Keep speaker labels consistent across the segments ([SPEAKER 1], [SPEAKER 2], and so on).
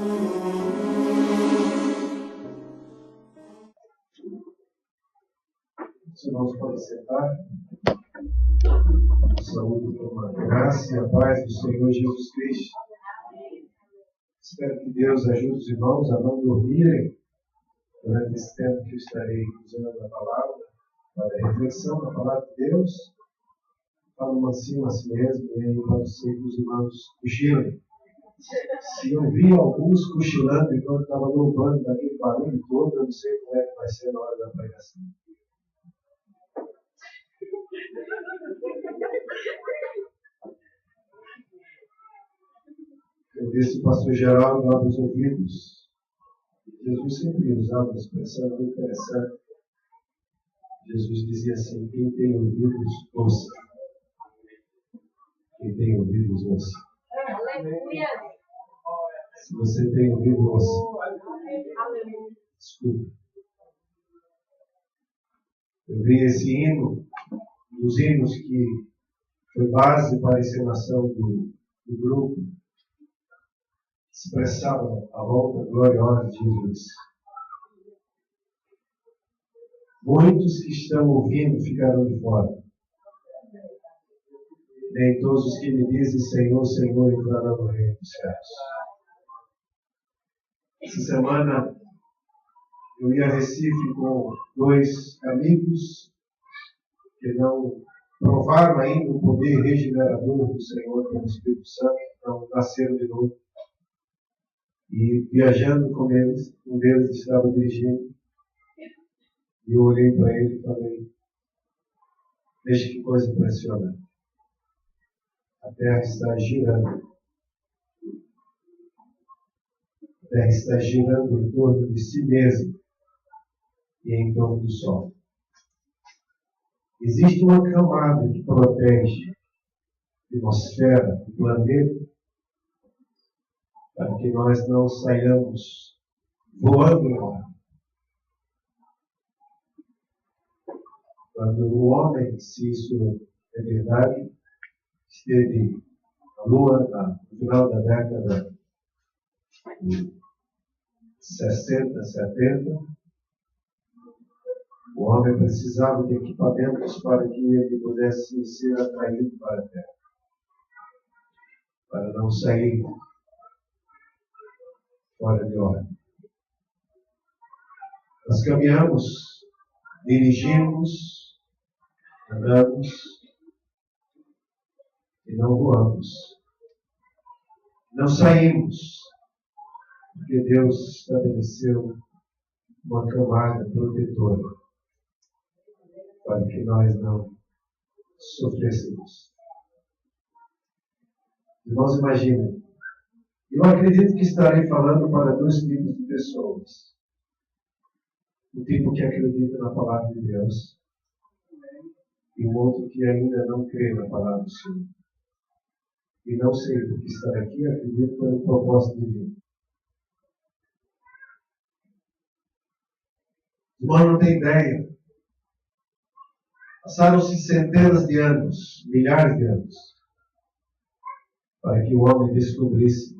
[SPEAKER 1] Os irmãos podem sentar. Saúde com a graça e a paz do Senhor Jesus Cristo. Espero que Deus ajude os irmãos a não dormirem durante esse tempo que eu estarei usando a palavra, para a reflexão da palavra de Deus. Falo mansinho a si mesmo, e aí pode ser que os irmãos cochilem. Se eu vi alguns cochilando enquanto estava louvando daquele barulho todo, eu não sei como é que vai ser na hora da pregação. Eu disse ao pastor Geraldo, abre os ouvidos. Jesus sempre usava uma expressão muito interessante. Jesus dizia assim: quem tem ouvidos, ouça. Quem tem ouvidos, ouça. Se você tem ouvido, ouça. Escuta. Eu vi esse hino, um dos hinos que foi base para a encenação do grupo, expressava a volta gloriosa de Jesus. Muitos que estão ouvindo ficarão de fora. Nem todos os que me dizem Senhor, Senhor entrarão no reino dos céus. Essa semana eu ia a Recife com dois amigos que não provaram ainda o poder regenerador do Senhor pelo Espírito Santo, não nasceram de novo. E viajando com eles, um deles estava dirigindo, e eu olhei para ele e falei: veja que coisa impressionante. A Terra está girando. A Terra está girando em torno de si mesma e em torno do Sol. Existe uma camada que protege a atmosfera do planeta para que nós não saiamos voando em ar. Quando o homem, se isso é verdade, esteve na Lua no final da década de 60, 70, o homem precisava de equipamentos para que ele pudesse ser atraído para a Terra, para não sair fora de hora. Nós caminhamos, dirigimos, andamos e não voamos. Não saímos, porque Deus estabeleceu uma camada protetora para que nós não sofrêssemos. Irmãos, imaginem, eu acredito que estarei falando para dois tipos de pessoas. O tipo que acredita na palavra de Deus e o outro que ainda não crê na palavra do Senhor. E não sei por que estar aqui, acredito pelo propósito divino. Os irmãos não têm ideia. Passaram-se centenas de anos, milhares de anos, para que o homem descobrisse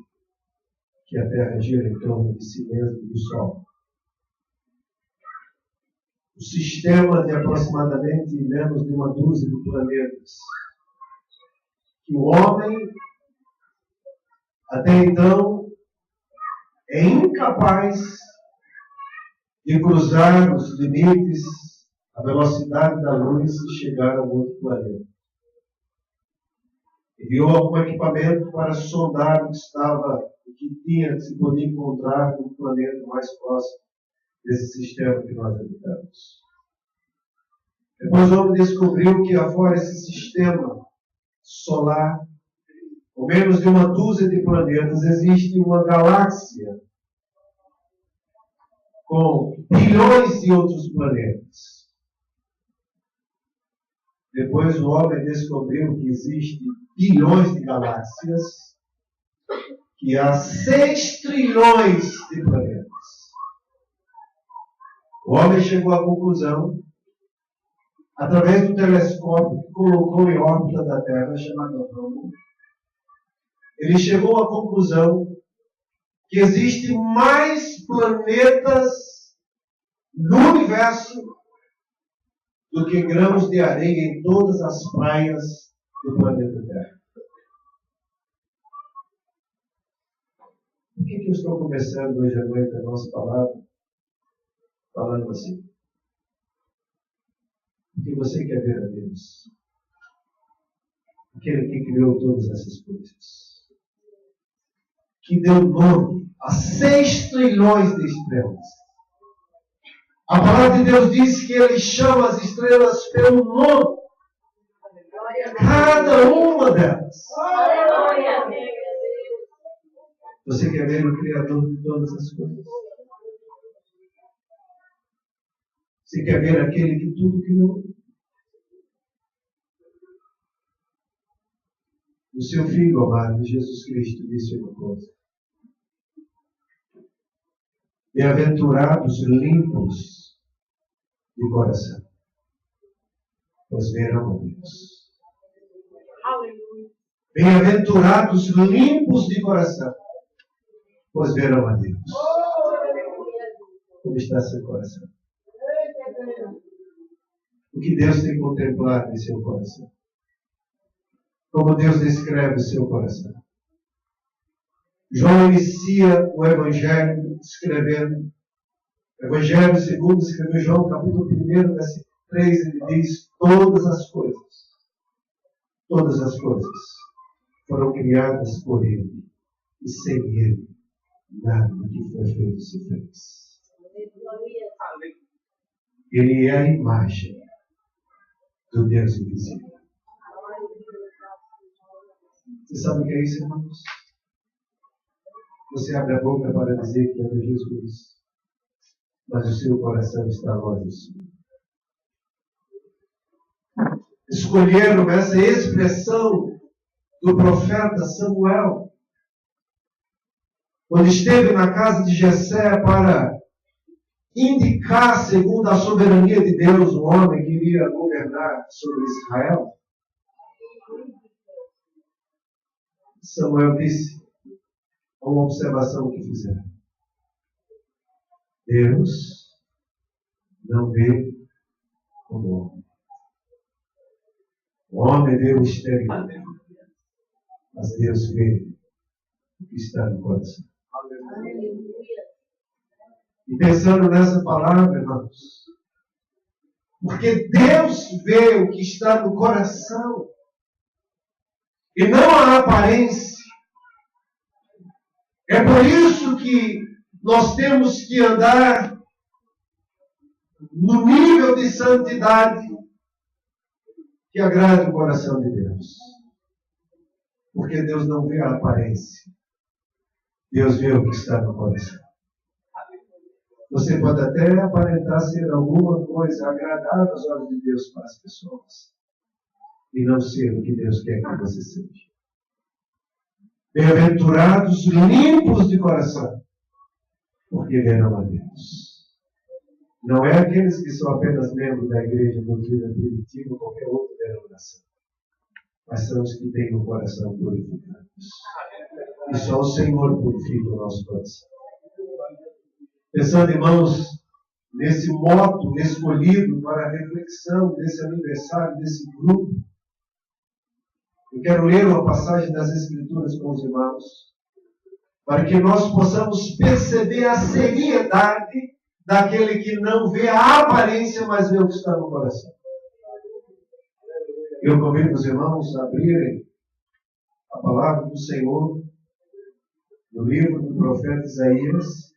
[SPEAKER 1] que a Terra gira em torno de si mesmo e do Sol. O sistema de aproximadamente menos de uma dúzia de planetas, que o homem, até então, é incapaz de cruzar os limites, a velocidade da luz e chegar a um outro planeta. Enviou algum equipamento para sondar o que se podia encontrar no planeta mais próximo desse sistema que nós habitamos. Depois o homem descobriu que afora esse sistema solar, com menos de uma dúzia de planetas, existe uma galáxia com bilhões de outros planetas. Depois o homem descobriu que existem bilhões de galáxias, que há 6 trilhões de planetas. O homem chegou à conclusão, através do telescópio que colocou em órbita da Terra, chamado Hubble, ele chegou à conclusão que existem mais planetas no universo do que grãos de areia em todas as praias do planeta Terra. Por que eu estou começando hoje à noite a nossa palavra falando assim? Porque você quer ver a Deus, aquele que criou todas essas coisas, que deu nome a 6 trilhões de estrelas. A palavra de Deus diz que Ele chama as estrelas pelo nome, cada uma delas. Você quer ver o Criador de todas as coisas? Você quer ver aquele que tudo criou? O seu Filho amado, Jesus Cristo, disse uma coisa: bem-aventurados limpos de coração, pois verão a Deus. Bem-aventurados limpos de coração, pois verão a Deus. Como está seu coração? O que Deus tem contemplado em seu coração? Como Deus descreve o seu coração? João inicia o Evangelho escrevendo. O Evangelho segundo escreveu João, capítulo 1, versículo 3, ele diz: todas as coisas foram criadas por Ele, e sem Ele nada do que foi feito se fez. Ele é a imagem do Deus invisível. Você sabe o que é isso, irmãos? Você abre a boca para dizer que é Jesus, mas o seu coração está longe do Senhor. Escolheram essa expressão do profeta Samuel, quando esteve na casa de Jessé para indicar, segundo a soberania de Deus, o homem que iria governar sobre Israel. Samuel disse uma observação que fizeram: Deus não vê como homem. O homem vê o exterior, mas Deus vê o que está no coração. E pensando nessa palavra, irmãos, porque Deus vê o que está no coração e não a aparência. É por isso que nós temos que andar no nível de santidade que agrade o coração de Deus. Porque Deus não vê a aparência. Deus vê o que está no coração. Você pode até aparentar ser alguma coisa agradável aos olhos de Deus para as pessoas, e não ser o que Deus quer que você seja. Bem-aventurados limpos de coração, porque verão a Deus. Não é aqueles que são apenas membros da igreja doutrina primitiva ou qualquer outra denominação, mas são os que têm o coração purificado. E só o Senhor purifica o nosso coração. Pensando, irmãos, nesse moto escolhido para a reflexão desse aniversário, desse grupo, eu quero ler uma passagem das Escrituras com os irmãos, para que nós possamos perceber a seriedade daquele que não vê a aparência, mas vê o que está no coração. Eu convido os irmãos a abrirem a palavra do Senhor no livro do profeta Isaías.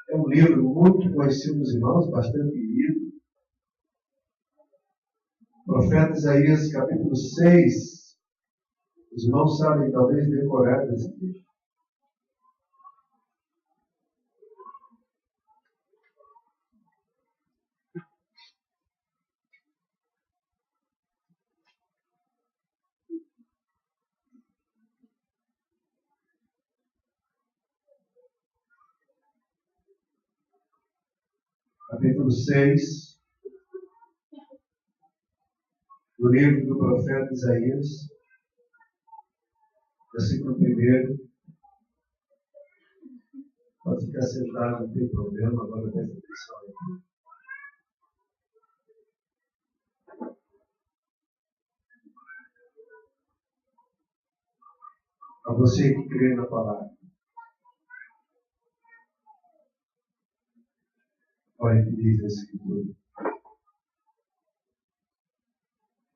[SPEAKER 1] É um livro muito conhecido dos irmãos, bastante lido. Profeta Isaías, capítulo 6. Os irmãos sabem, talvez, decorar esse texto. Capítulo 6 do livro do profeta Isaías. Versículo 1. Pode ficar sentado, não tem problema, agora presta atenção aqui. A você que crê na palavra. Olha o que diz a Escritura.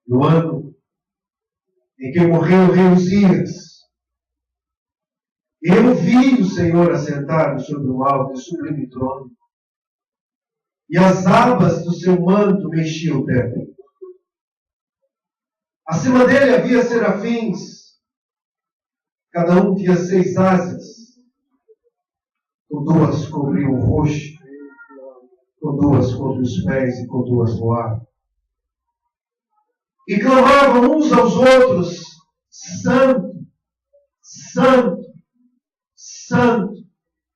[SPEAKER 1] No ano em que morreu o rei Uzias, eu vi o Senhor assentado sobre um alto e sublime trono, e as abas do seu manto mexiam o templo. Acima dele havia serafins, cada um tinha 6 asas, com 2 cobriam o rosto, com 2 cobriam os pés e com 2 voavam. E clamavam uns aos outros: Santo, Santo, Santo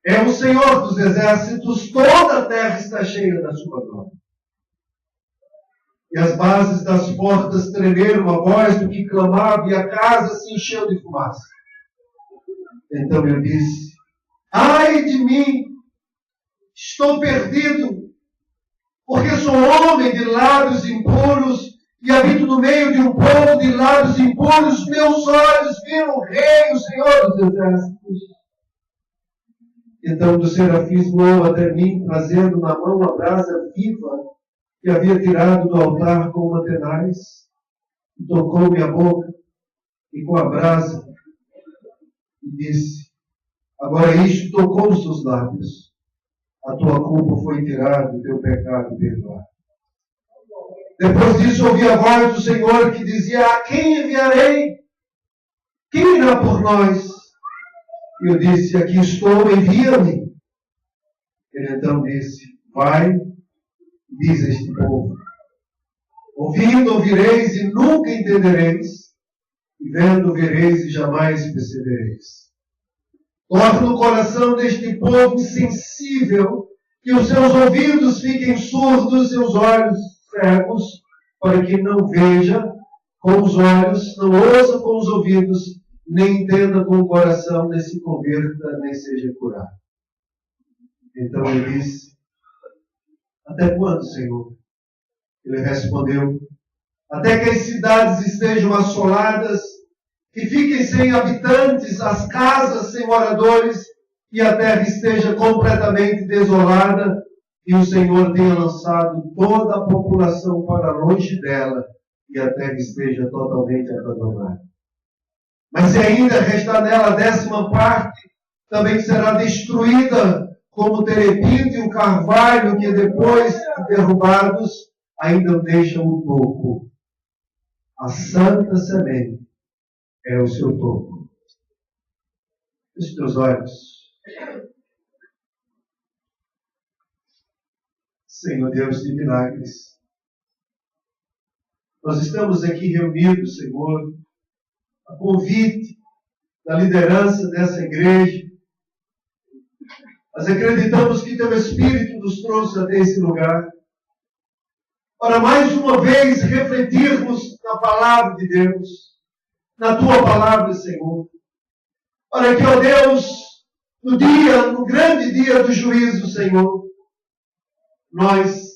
[SPEAKER 1] é o Senhor dos exércitos, toda a terra está cheia da sua glória. E as bases das portas tremeram a voz do que clamava, e a casa se encheu de fumaça. Então eu disse: ai de mim, estou perdido, porque sou homem de lábios impuros e habito no meio de um povo de lábios impuros. Meus olhos viram o Rei, o Senhor dos exércitos. Então dos serafins voou até mim, trazendo na mão a brasa viva que havia tirado do altar com uma tenaz, e tocou-me a boca e com a brasa, e disse: agora isto tocou os teus lábios, a tua culpa foi tirada, o teu pecado perdoado. Depois disso ouvi a voz do Senhor que dizia: a quem enviarei? Quem irá por nós? E eu disse: aqui estou, envia-me. Ele então disse: vai, diz a este povo: ouvindo ouvireis e nunca entendereis, e vendo vereis e jamais percebereis. Torna o coração deste povo insensível, que os seus ouvidos fiquem surdos, seus olhos cegos, para que não veja com os olhos, não ouça com os ouvidos, nem entenda com o coração, nem se converta, nem seja curado. Então ele disse: até quando, Senhor? Ele respondeu: até que as cidades estejam assoladas, que fiquem sem habitantes, as casas sem moradores, e a terra esteja completamente desolada, e o Senhor tenha lançado toda a população para longe dela, e a terra esteja totalmente abandonada. Mas se ainda restar nela a 10ª parte, também será destruída, como o terebinto e o carvalho, que depois de derrubados, ainda deixam o topo. A santa semente é o seu topo. Feche os teus olhos. Senhor Deus de milagres, nós estamos aqui reunidos, Senhor, a convite da liderança dessa igreja. Nós acreditamos que Teu Espírito nos trouxe até esse lugar, para mais uma vez refletirmos na palavra de Deus, na Tua palavra, Senhor, para que, ó Deus, no grande dia do juízo, Senhor, nós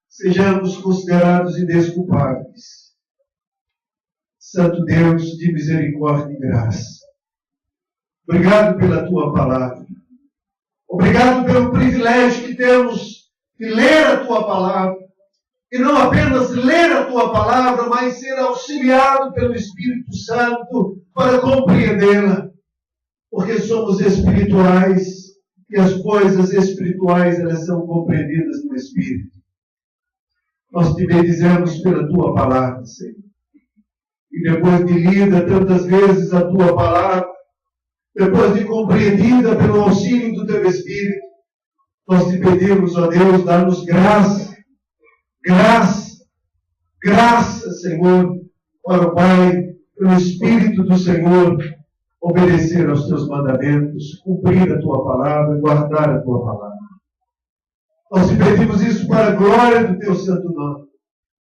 [SPEAKER 1] sejamos considerados indesculpáveis. Santo Deus de misericórdia e graça, obrigado pela Tua palavra. Obrigado pelo privilégio que temos de ler a Tua palavra. E não apenas ler a Tua palavra, mas ser auxiliado pelo Espírito Santo para compreendê-la. Porque somos espirituais e as coisas espirituais, elas são compreendidas no Espírito. Nós te bendizemos pela Tua palavra, Senhor. E depois de lida tantas vezes a Tua palavra, depois de compreendida pelo auxílio do Teu Espírito, nós te pedimos, ó Deus, dá-nos graça, graça, Senhor, para o Pai, pelo Espírito do Senhor, obedecer aos Teus mandamentos, cumprir a Tua palavra, guardar a Tua palavra. Nós te pedimos isso para a glória do Teu santo nome,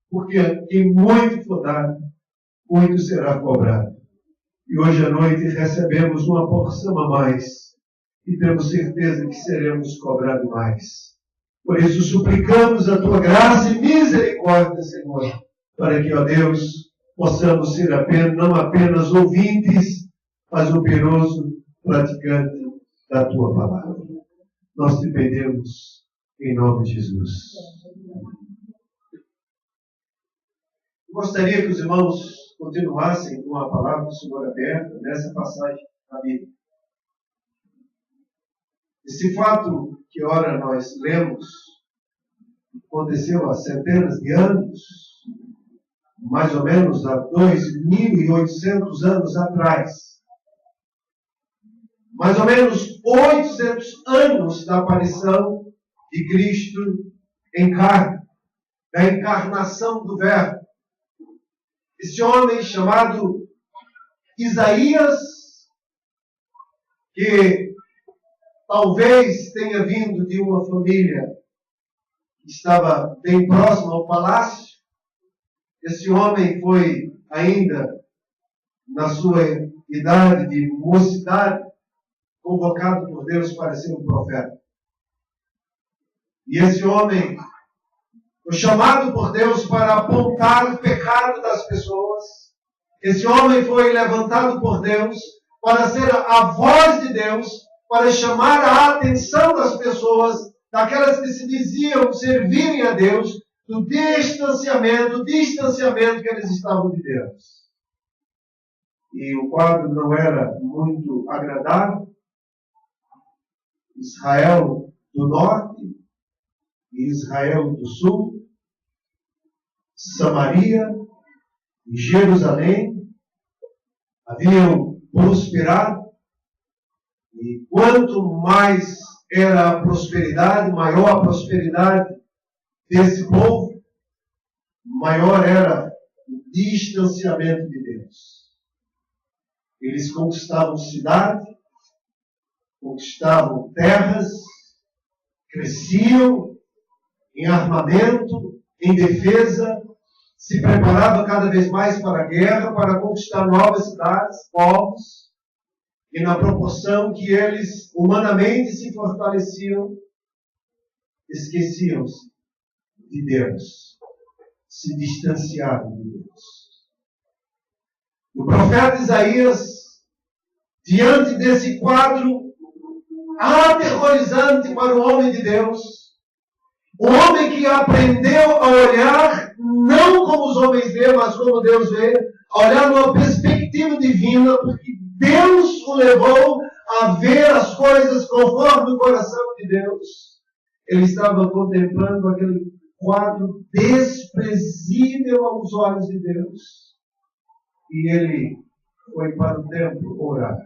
[SPEAKER 1] porque quem muito for dado, muito será cobrado. E hoje à noite recebemos uma porção a mais. E temos certeza que seremos cobrados mais. Por isso suplicamos a tua graça e misericórdia, Senhor, para que, ó Deus, possamos ser não apenas ouvintes, mas operoso praticante da tua palavra. Nós te pedimos em nome de Jesus. Gostaria que os irmãos continuassem com a palavra do Senhor aberta nessa passagem da Bíblia. Esse fato que ora nós lemos aconteceu há centenas de anos, mais ou menos há 2.800 anos atrás. Mais ou menos 800 anos da aparição de Cristo em carne, da encarnação do Verbo. Esse homem chamado Isaías, que talvez tenha vindo de uma família que estava bem próxima ao palácio. Esse homem foi ainda na sua idade de mocidade convocado por Deus para ser um profeta. E esse homem foi chamado por Deus para apontar o pecado das pessoas. Esse homem foi levantado por Deus para ser a voz de Deus, para chamar a atenção das pessoas, daquelas que se diziam servirem a Deus, do distanciamento que eles estavam de Deus. E o quadro não era muito agradável. Israel do norte e Israel do sul, Samaria e Jerusalém haviam prosperado, e quanto mais era a prosperidade, maior a prosperidade desse povo, maior era o distanciamento de Deus. Eles conquistavam cidade, conquistavam terras, cresciam em armamento, em defesa, se preparavam cada vez mais para a guerra, para conquistar novas cidades, povos, e na proporção que eles humanamente se fortaleciam, esqueciam-se de Deus, se distanciavam de Deus. O profeta Isaías, diante desse quadro aterrorizante para o homem de Deus, o homem que aprendeu a olhar não como os homens vê, mas como Deus vê, a olhar numa perspectiva divina, porque Deus o levou a ver as coisas conforme o coração de Deus. Ele estava contemplando aquele quadro desprezível aos olhos de Deus. E ele foi para o templo orar,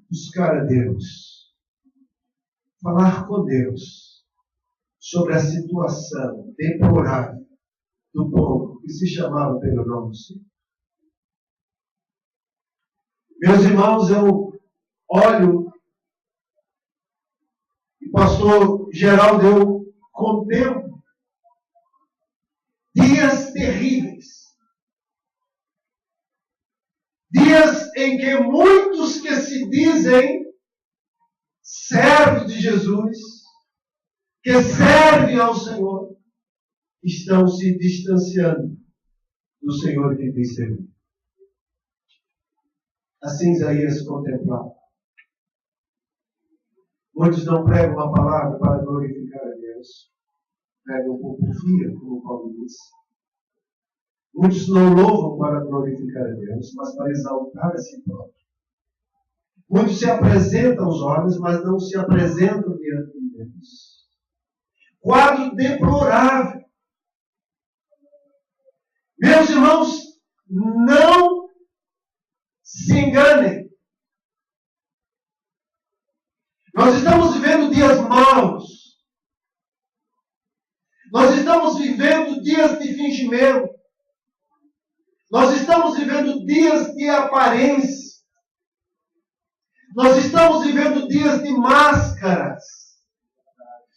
[SPEAKER 1] buscar a Deus, falar com Deus sobre a situação deplorável do povo que se chamava pelo nome do Senhor. Meus irmãos, eu olho e pastor Geraldo, eu contemplo dias terríveis. Dias em que muitos que se dizem servos de Jesus, que servem ao Senhor, estão se distanciando do Senhor que tem servido. Assim Isaías contemplava. Muitos não pregam a palavra para glorificar a Deus. Pregam por porfia, como Paulo disse. Muitos não louvam para glorificar a Deus, mas para exaltar a si próprio. Muitos se apresentam aos homens, mas não se apresentam diante de Deus. Quadro deplorável. Meus irmãos, não se enganem. Nós estamos vivendo dias maus. Nós estamos vivendo dias de fingimento. Nós estamos vivendo dias de aparência. Nós estamos vivendo dias de máscaras.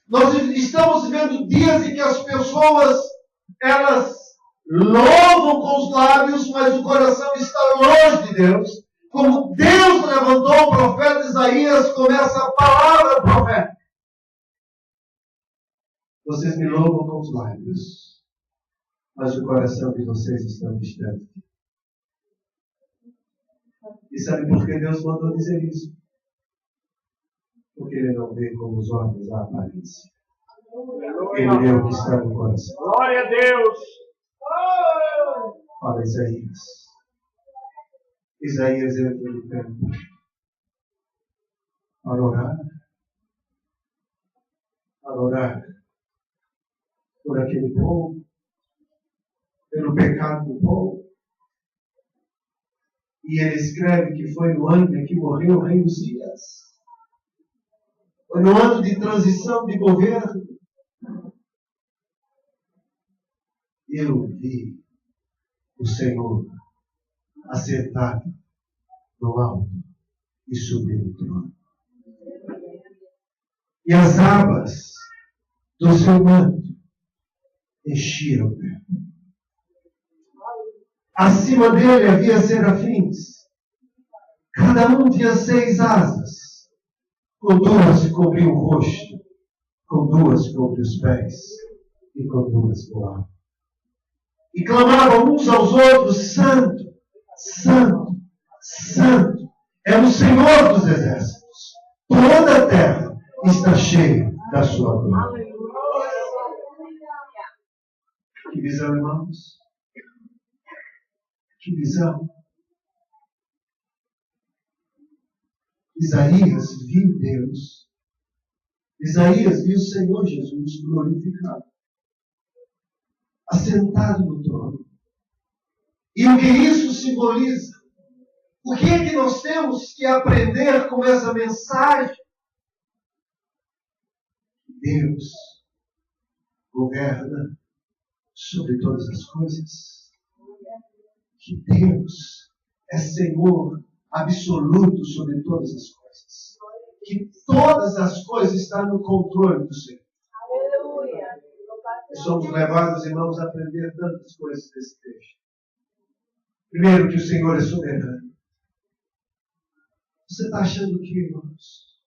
[SPEAKER 1] Nós estamos vivendo dias em que as pessoas, elas louvam com os lábios, mas o coração está longe Deus, como Deus levantou o profeta Isaías com essa palavra profética. Vocês me louvam com os lábios, mas o coração de vocês está distante. E sabe por que Deus mandou dizer isso? Porque Ele não vê como os homens a aparência. Ele vê o que está no coração.
[SPEAKER 2] Glória a Deus!
[SPEAKER 1] Fala Isaías. Isaías entra no templo para orar por aquele povo, pelo pecado do povo. E ele escreve que foi no ano em que morreu o rei Uzias. Foi no ano de transição de governo. Eu vi o Senhor assentado no alto e subiu o trono. E as abas do seu manto enchiam o templo. Acima dele havia serafins. Cada um tinha 6 asas. Com 2 cobriu o rosto, com 2 cobriu os pés e com 2 voavam. E clamavam uns aos outros: Santo, Santo, Santo é o Senhor dos exércitos. Toda a terra está cheia da sua glória. Que visão, irmãos? Que visão! Isaías viu Deus. Isaías viu o Senhor Jesus glorificado, assentado no trono. E o que isso simboliza? O que é que nós temos que aprender com essa mensagem? Deus governa sobre todas as coisas. Que Deus é Senhor absoluto sobre todas as coisas. Que todas as coisas estão no controle do Senhor.
[SPEAKER 3] Aleluia.
[SPEAKER 1] E somos levados, irmãos, a aprender tantas coisas desse texto. Primeiro, que o Senhor é soberano. Você está achando o que, irmãos?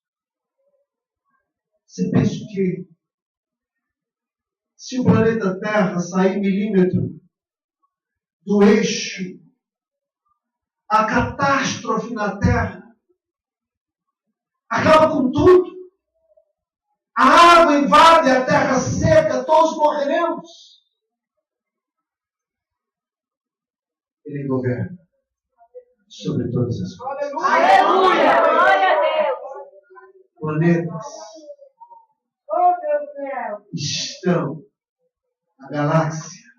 [SPEAKER 1] Você pensa o quê? Se o planeta Terra sair milímetro do eixo, a catástrofe na Terra acaba com tudo. A água invade a terra seca, todos morreremos. Ele governa sobre todas as coisas.
[SPEAKER 3] Aleluia! Glória a Deus!
[SPEAKER 1] Planetas
[SPEAKER 3] Oh, meu Deus!
[SPEAKER 1] estão na galáxia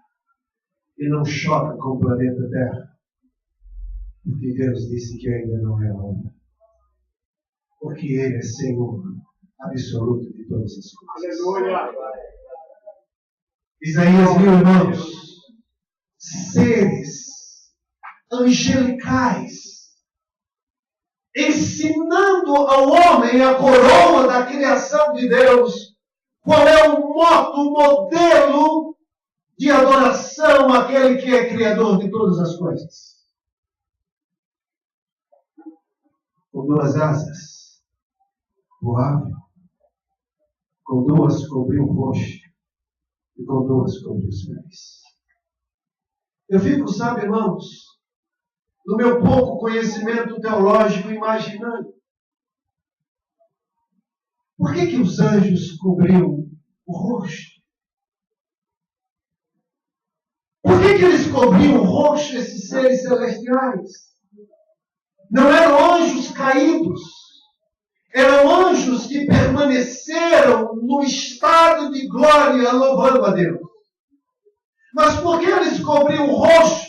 [SPEAKER 1] e não choca com o planeta Terra. Porque Deus disse que ainda não é a hora. Porque Ele é Senhor absoluto de todas as coisas.
[SPEAKER 2] Aleluia!
[SPEAKER 1] Isaías viu, irmãos, seres angelicais ensinando ao homem a coroa da criação de Deus. Qual é o modelo de adoração àquele que é Criador de todas as coisas? Com 2 asas voava, com 2 cobriu o rosto e com 2 cobriu os pés. Eu fico, sabe, irmãos, no meu pouco conhecimento teológico, imaginando por que os anjos cobriam o rosto? Por que eles cobriam o rosto, esses seres celestiais? Não eram anjos caídos. Eram anjos que permaneceram no estado de glória, louvando a Deus. Mas por que eles cobriam o rosto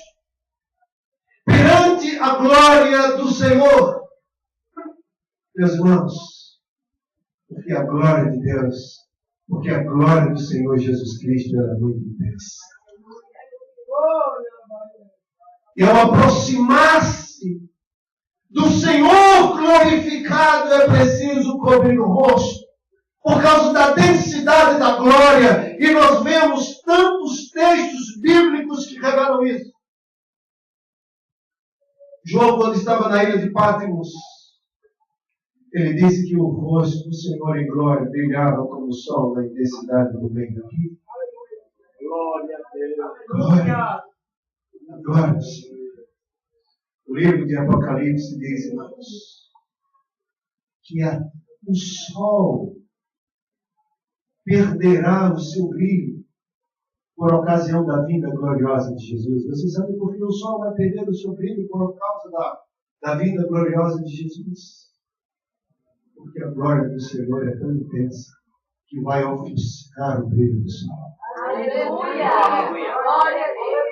[SPEAKER 1] perante a glória do Senhor? Meus irmãos, porque a glória de Deus, porque a glória do Senhor Jesus Cristo era muito intensa. E ao aproximar-se do Senhor glorificado, é preciso cobrir o rosto, por causa da densidade da glória. E nós vemos tantos textos bíblicos que revelam isso. João, quando estava na ilha de Patmos, ele disse que o rosto do Senhor em glória brilhava como o sol na intensidade do meio-dia.
[SPEAKER 2] Glória a Deus.
[SPEAKER 1] Glória. Glória ao Senhor. O livro de Apocalipse diz, irmãos, que o sol perderá o seu brilho por ocasião da vinda gloriosa de Jesus. Você sabe por que o sol vai perder o seu brilho por causa da vinda gloriosa de Jesus? Porque a glória do Senhor é tão intensa que vai ofuscar o brilho do sol.
[SPEAKER 3] Aleluia. Glória a Deus.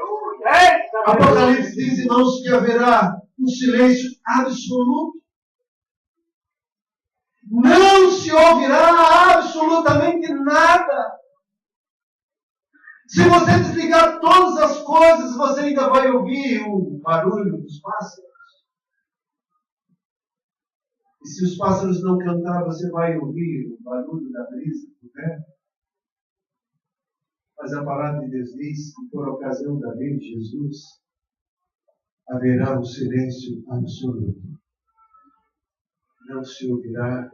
[SPEAKER 1] Apocalipse diz, irmãos, que haverá um silêncio absoluto. Não se ouvirá absolutamente nada. Se você desligar todas as coisas, você ainda vai ouvir o barulho dos pássaros. E se os pássaros não cantar, você vai ouvir o barulho da brisa do vento. Mas a palavra de Deus diz que por ocasião da vinda de Jesus, haverá um silêncio absoluto. Não se ouvirá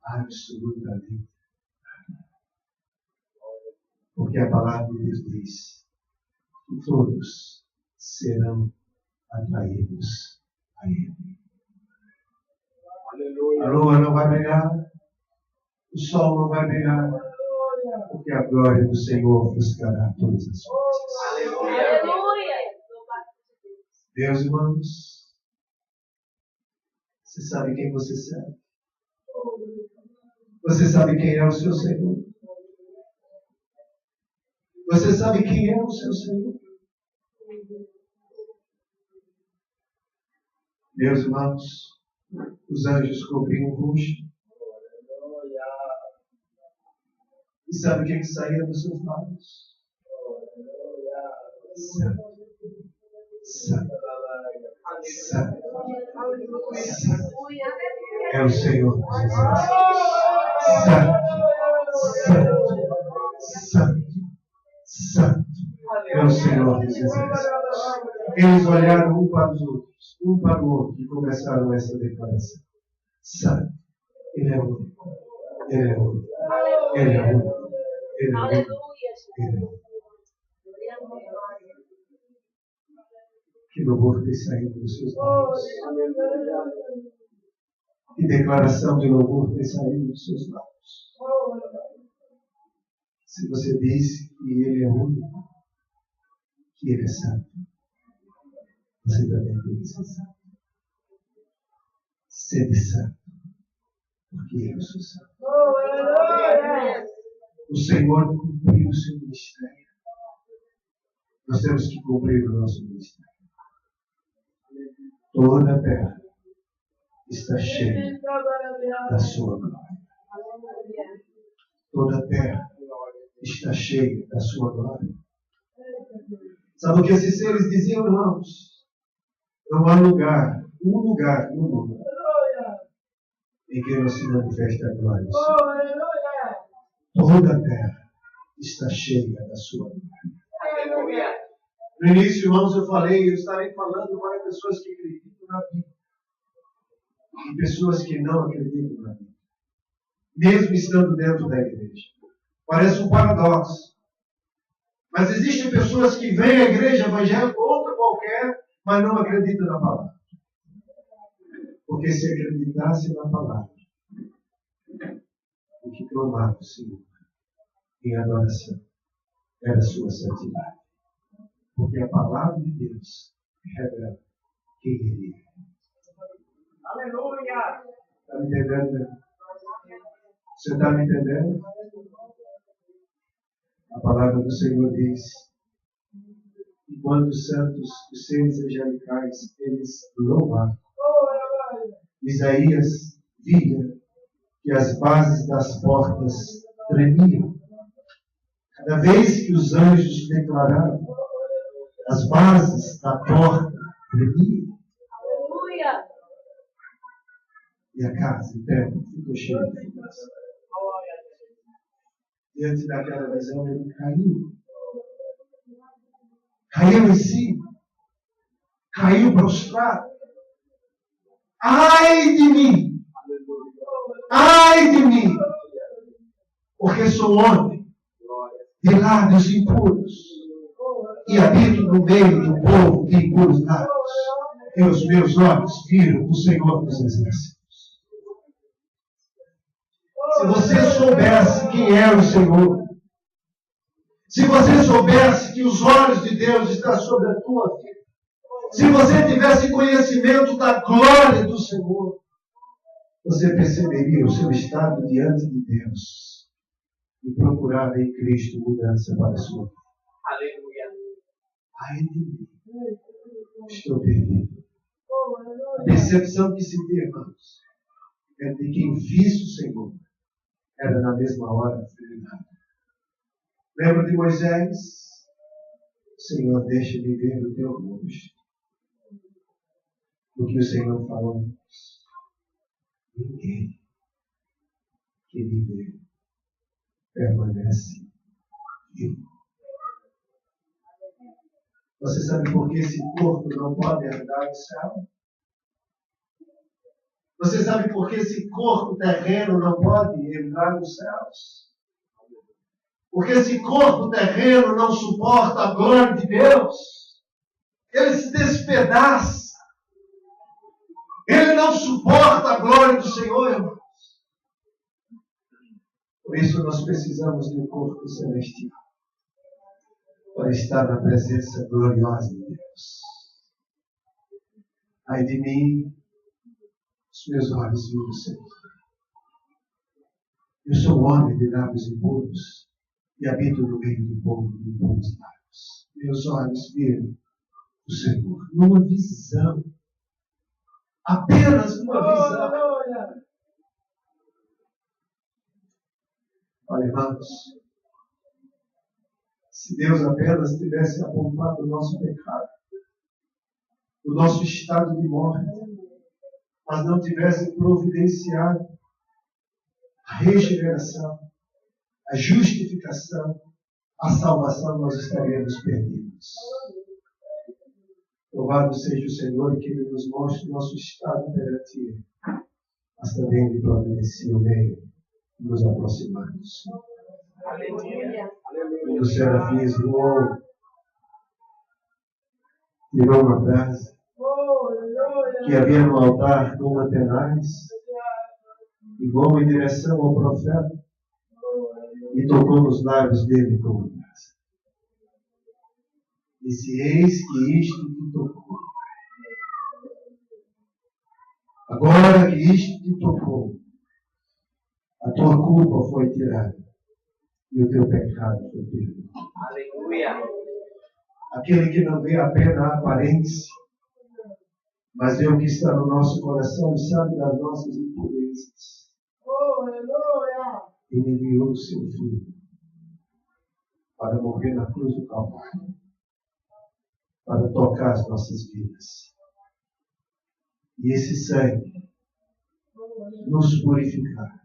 [SPEAKER 1] absolutamente nada. Porque a palavra de Deus diz que todos serão atraídos a Ele. A lua não vai brilhar, o sol não vai brilhar, porque a glória do Senhor ofuscará todas as coisas.
[SPEAKER 3] Aleluia.
[SPEAKER 1] Meus irmãos, você sabe quem você serve? Você sabe quem é o seu Senhor? Você sabe quem é o seu Senhor? Meus irmãos, os anjos cobriam o rosto. E sabe o que saía dos seus lábios? Santo, Santo, Santo, Santo. É o Senhor Jesus. Santo, Santo, Santo, Santo. É o Senhor Jesus. Eles olharam um para os outros, um para o outro, e começaram essa declaração. Santo, Ele é único, Ele é único, Ele é único, Ele é único, Ele é único. Que louvor tem saído dos seus lábios. Que declaração de louvor tem saído dos seus lábios. Se você diz que Ele é único, que Ele é santo, você também tem que ser santo. Sede santo, porque eu sou santo. O Senhor cumpriu o seu ministério. Nós temos que cumprir o nosso ministério. Toda a terra está cheia da sua glória. Toda a terra está cheia da sua glória. Sabe o que esses seres diziam, irmãos? Não há lugar, um lugar no mundo em que não se manifeste a glória do Senhor. Toda a terra está cheia da sua glória. No início, irmãos, eu estarei falando para pessoas que acreditam na Bíblia e pessoas que não acreditam na Bíblia, mesmo estando dentro da igreja. Parece um paradoxo. Mas existem pessoas que vêm à igreja evangélica, outra qualquer, mas não acreditam na palavra. Porque se acreditasse na palavra, o que clamava o Senhor em adoração era a sua santidade. Porque a palavra de Deus revela quem Ele é.
[SPEAKER 2] Aleluia!
[SPEAKER 1] Está me entendendo? Você está me entendendo? A palavra do Senhor diz: enquanto os santos, os seres angelicais, eles louvavam, Isaías via que as bases das portas tremiam. Cada vez que os anjos declaravam, as bases da porta tremiam.
[SPEAKER 3] Aleluia.
[SPEAKER 1] E a casa, o templo, ficou cheio de fumaça. Diante daquela visão, ele caiu. Caiu em si. Caiu prostrado. Ai de mim! Ai de mim! Porque sou homem de lábios impuros e habito no meio do povo de impuros lábios. E os meus olhos viram o Senhor dos Exércitos. Se você soubesse quem é o Senhor, se você soubesse que os olhos de Deus estão sobre a tua vida, se você tivesse conhecimento da glória do Senhor, você perceberia o seu estado diante de Deus e procurava em Cristo mudança para a sua vida.
[SPEAKER 2] Aleluia.
[SPEAKER 1] Ai de mim, estou perdido. A percepção que se tem, irmãos, é de quem visse o Senhor era na mesma hora felicidade. Lembra de Moisés? Senhor, deixa-me ver o teu rosto. O que o Senhor falou? Ninguém que me vê permanece vivo. Você sabe por que esse corpo não pode herdar o céu? Você sabe por que esse corpo terreno não pode entrar nos céus? Porque esse corpo terreno não suporta a glória de Deus. Ele se despedaça. Ele não suporta a glória do Senhor, irmãos. Por isso nós precisamos de um corpo celestial para estar na presença gloriosa de Deus. Ai de mim, os meus olhos viram o Senhor. Eu sou homem de lábios impuros e habito no meio do povo de impuros lábios. Meus olhos viram o Senhor numa visão. Apenas numa visão. Olha, irmãos, se Deus apenas tivesse apontado o nosso pecado, o nosso estado de morte, mas não tivesse providenciado a regeneração, a justificação, a salvação, nós estaríamos perdidos. Louvado seja o Senhor e que Ele nos mostre o nosso estado perante Ele, mas também Ele providencia o meio de nos aproximarmos.
[SPEAKER 2] Aleluia.
[SPEAKER 1] Um dos serafins voou, tirou uma brasa que havia no altar com uma tenaz e voou em direção ao profeta e tocou nos lábios dele com uma brasa. Disse: eis que isto te tocou. Agora que isto te tocou, a tua culpa foi tirada e o teu pecado foi perdoado.
[SPEAKER 2] Aleluia.
[SPEAKER 1] Aquele que não vê apenas a aparência, mas vê o que está no nosso coração e sabe das nossas impurezas. Ele enviou o seu Filho para morrer na cruz do Calvário, para tocar as nossas vidas. E esse sangue nos purificar,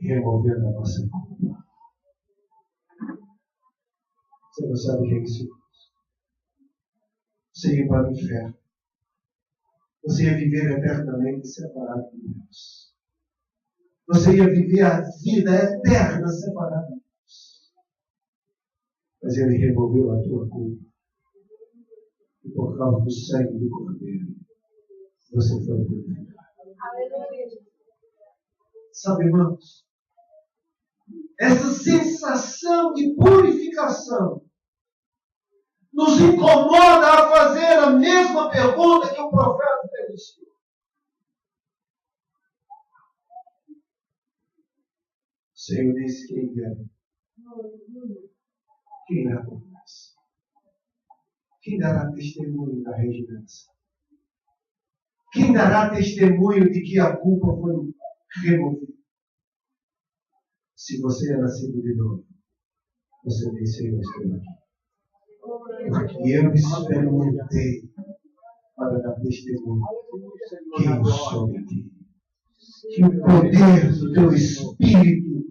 [SPEAKER 1] removendo a nossa culpa. Você não sabe o que é isso? Você ia para o inferno. Você ia viver eternamente separado de Deus. Você ia viver a vida eterna separado de Deus. Mas Ele removeu a tua culpa. E por causa do sangue do Cordeiro, você foi purificado. Sabe, irmãos? Essa sensação de purificação nos incomoda a fazer a mesma pergunta que o profeta fez. O Senhor disse: quem dera? Quem irá por nós? Quem dará testemunho da regeneração? Quem dará testemunho de que a culpa foi removida? Se você é nascido de novo, você diz: Senhor, estou aqui. Porque eu experimentei para dar testemunho que eu sou de ti. Que o poder do teu Espírito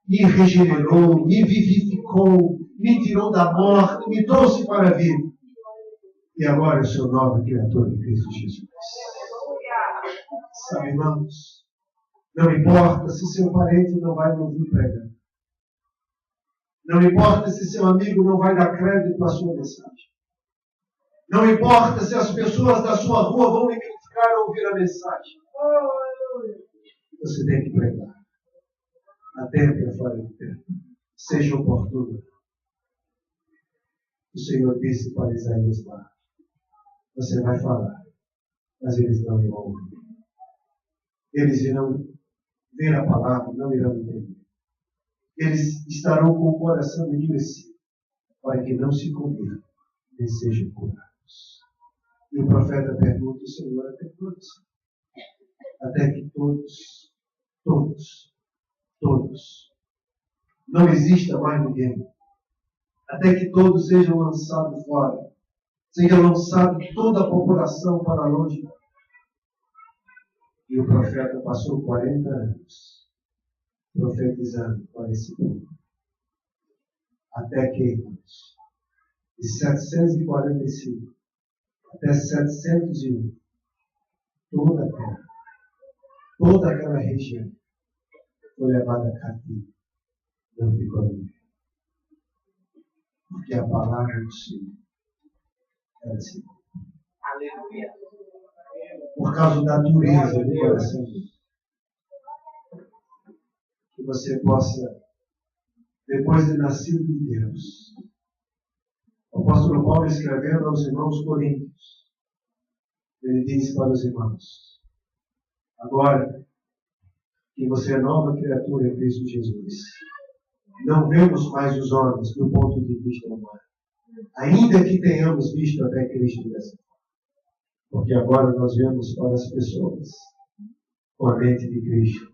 [SPEAKER 1] me regenerou, me vivificou, me tirou da morte, me trouxe para a vida. E agora eu sou nova criatura em Cristo Jesus. Sabe, irmãos, não importa se seu parente não vai me ouvir pregar. Não importa se seu amigo não vai dar crédito à sua mensagem. Não importa se as pessoas da sua rua vão me criticar ao ouvir a mensagem. Você tem que pregar. Até que a fora do tempo. Seja oportuno. O Senhor disse para Isaías lá: você vai falar, mas eles não irão ouvir. Eles irão ver a palavra, não irão entender. Eles estarão com o coração endurecido, para que não se convertam, nem sejam curados. E o profeta pergunta ao Senhor: até quantos? Até que todos, não exista mais ninguém. Até que todos sejam lançados fora. Seja lançado toda a população para longe. E o profeta passou 40 anos profetizando para esse povo. Até que, irmãos, de 745 até 701, toda a terra, toda aquela região foi levada cativo. Não ficou livre. Porque a palavra do Senhor era assim.
[SPEAKER 2] Aleluia.
[SPEAKER 1] Por causa da dureza do coração dele. Que você possa, depois de nascido de Deus, o apóstolo Paulo escrevendo aos irmãos coríntios, ele diz para os irmãos: agora que você é nova criatura em Cristo Jesus, não vemos mais os homens do ponto de vista humano, ainda que tenhamos visto até Cristo dessa forma. Porque agora nós vemos para as pessoas com a mente de Cristo,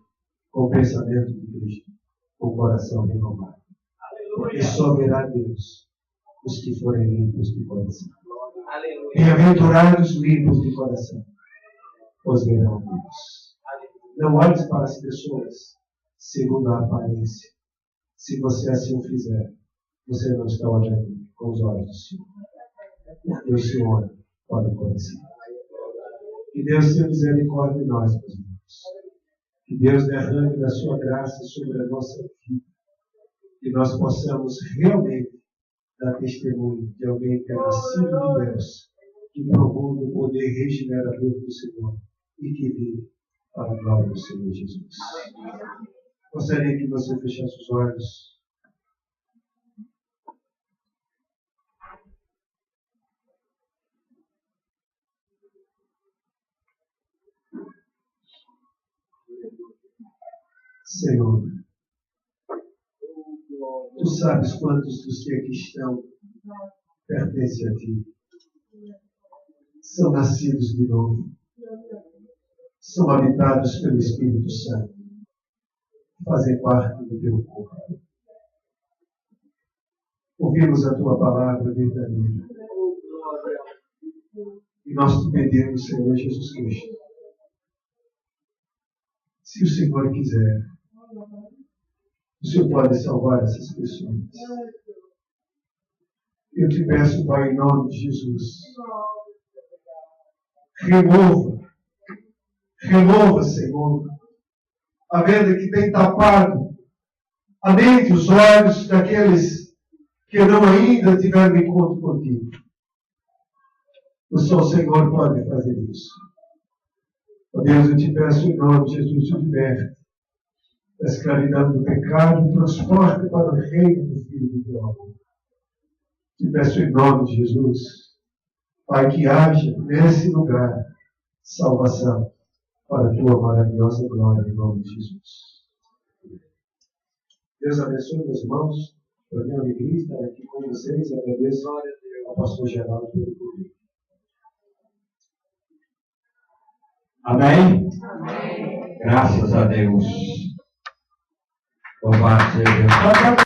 [SPEAKER 1] com o pensamento de Cristo, com o coração renovado. Porque só verá Deus os que forem limpos de coração. Bem-aventurados limpos de coração, pois verão Deus. Não olhes para as pessoas segundo a aparência. Se você assim o fizer, você não está olhando com os olhos do Senhor. Porque o Senhor olha o coração. Que Deus tenha misericórdia de nós, meus irmãos. Que Deus derrame da sua graça sobre a nossa vida. Que nós possamos realmente dar testemunho de alguém que é nascido de Deus, que provou do poder regenerador do Senhor e que vive para a glória do Senhor Jesus. Gostaria que você fechasse os olhos. Senhor, Tu sabes quantos dos que aqui estão pertencem a Ti. São nascidos de novo. São habitados pelo Espírito Santo. Fazem parte do Teu corpo. Ouvimos a Tua palavra verdadeira. E nós te pedimos, Senhor Jesus Cristo, se o Senhor quiser, o Senhor pode salvar essas pessoas. Eu te peço, Pai, em nome de Jesus, remova, Senhor, a venda que tem tapado a mente e os olhos daqueles que não ainda tiveram encontro contigo. Só o Senhor pode fazer isso. Ó Deus, eu te peço em nome de Jesus, te liberte da escravidão do pecado e transporte para o reino do Filho do teu amor. Te peço em nome de Jesus, Pai, que haja nesse lugar salvação para a tua maravilhosa glória, em nome de Jesus. Deus abençoe, meus irmãos. Para mim é uma alegria estar aqui com vocês. Agradeço ao pastor Geraldo pelo convite.
[SPEAKER 4] Amém? Amém. Graças a Deus. Louvado seja Deus.